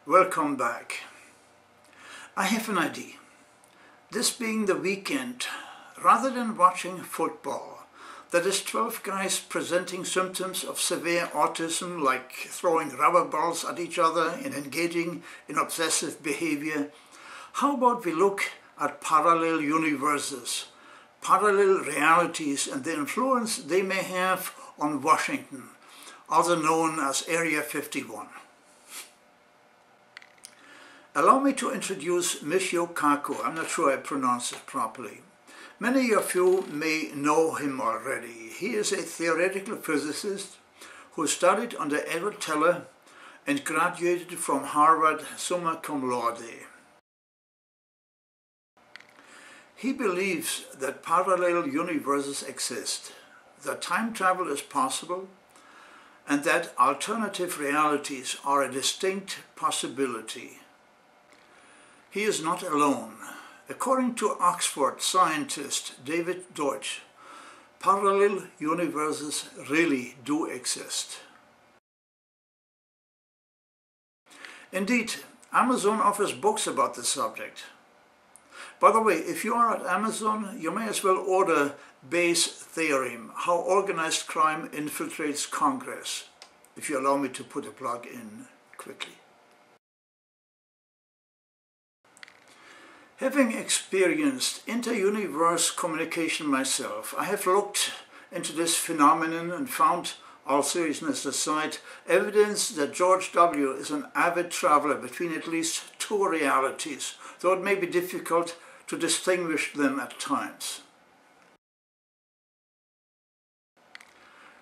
Welcome back. I have an idea. This being the weekend, rather than watching football, that is 12 guys presenting symptoms of severe autism like throwing rubber balls at each other and engaging in obsessive behavior, how about we look at parallel universes, parallel realities and the influence they may have on Washington, also known as Area 51. Allow me to introduce Michio Kaku. I'm not sure I pronounce it properly. Many of you may know him already. He is a theoretical physicist who studied under Edward Teller and graduated from Harvard summa cum laude. He believes that parallel universes exist, that time travel is possible, and that alternative realities are a distinct possibility. He is not alone. According to Oxford Scientist David Deutsch, parallel universes really do exist. Indeed, Amazon offers books about the subject. By the way, if you are at Amazon, you may as well order Bayes' theorem, How Organized Crime Infiltrates Congress, if you allow me to put a plug in quickly. Having experienced inter-universe communication myself, I have looked into this phenomenon and found, all seriousness aside, evidence that George W. is an avid traveler between at least two realities, though it may be difficult to distinguish them at times.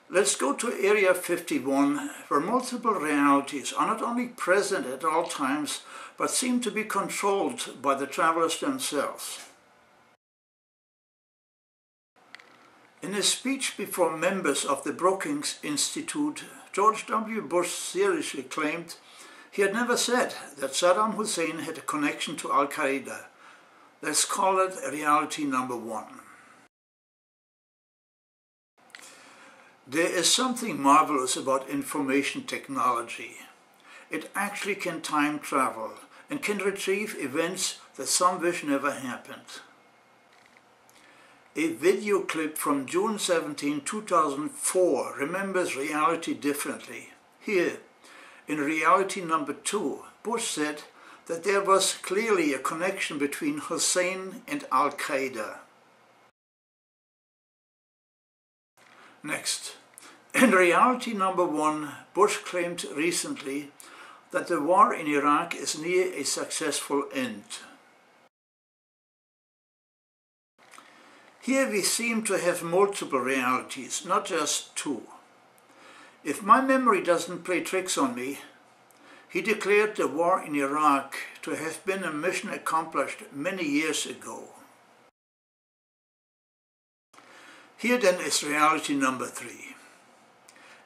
Let's go to Area 51, where multiple realities are not only present at all times, but seem to be controlled by the travelers themselves. In a speech before members of the Brookings Institute, George W. Bush seriously claimed he had never said that Saddam Hussein had a connection to Al-Qaeda. Let's call it reality number one. There is something marvelous about information technology. It actually can time travel and can retrieve events that some wish never happened. A video clip from June 17, 2004 remembers reality differently. Here, in reality number 2, Bush said that there was clearly a connection between Hussein and Al-Qaeda. Next, in reality number 1, Bush claimed recently that the war in Iraq is near a successful end. Here we seem to have multiple realities, not just two. If my memory doesn't play tricks on me, he declared the war in Iraq to have been a mission accomplished many years ago. Here then is reality number 3.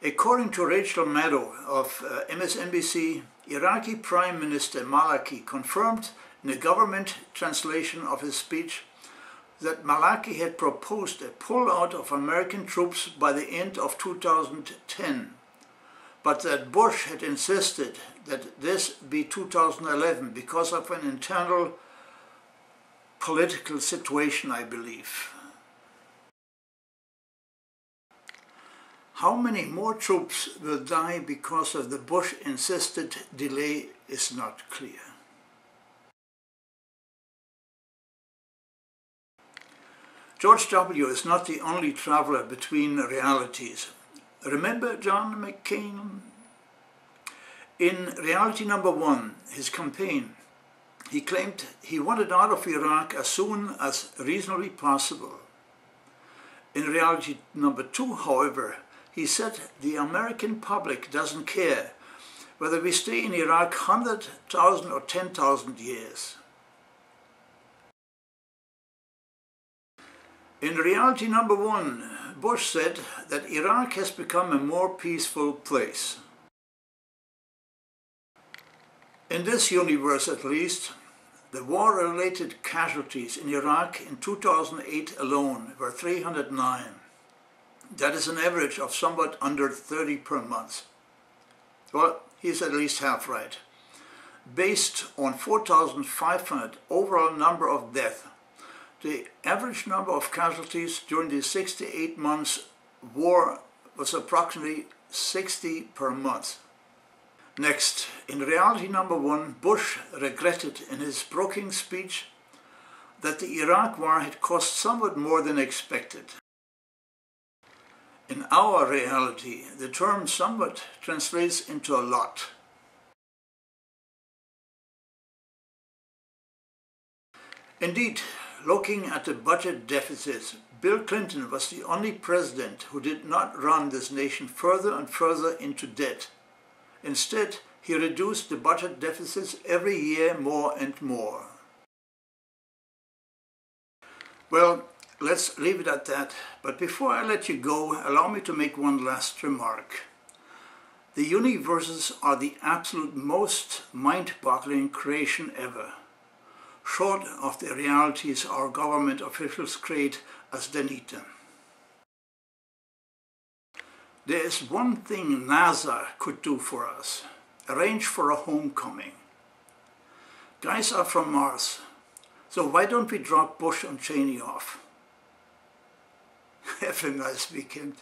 According to Rachel Maddow of MSNBC, Iraqi Prime Minister Maliki confirmed in a government translation of his speech that Maliki had proposed a pull-out of American troops by the end of 2010, but that Bush had insisted that this be 2011 because of an internal political situation, I believe. How many more troops will die because of the Bush-insisted delay is not clear. George W. is not the only traveler between realities. Remember John McCain? In reality number 1, his campaign, he claimed he wanted out of Iraq as soon as reasonably possible. In reality number 2, however, he said the American public doesn't care whether we stay in Iraq 100,000 or 10,000 years. In reality number 1, Bush said that Iraq has become a more peaceful place. In this universe at least, the war-related casualties in Iraq in 2008 alone were 309. That is an average of somewhat under 30 per month. Well, he's at least half right. based on 4,500 overall number of deaths. The average number of casualties during the 68 months war was approximately 60 per month. Next, in reality number 1, Bush regretted in his Brookings speech that the Iraq war had cost somewhat more than expected. In our reality, the term somewhat translates into a lot. Indeed, looking at the budget deficit, Bill Clinton was the only president who did not run this nation further and further into debt. Instead, he reduced the budget deficits every year more and more. Well, let's leave it at that. But before I let you go, allow me to make one last remark. The universes are the absolute most mind-boggling creation ever, short of the realities our government officials create as they need them. There is one thing NASA could do for us: arrange for a homecoming. Guys are from Mars, so why don't we drop Bush and Cheney off? Have a nice weekend.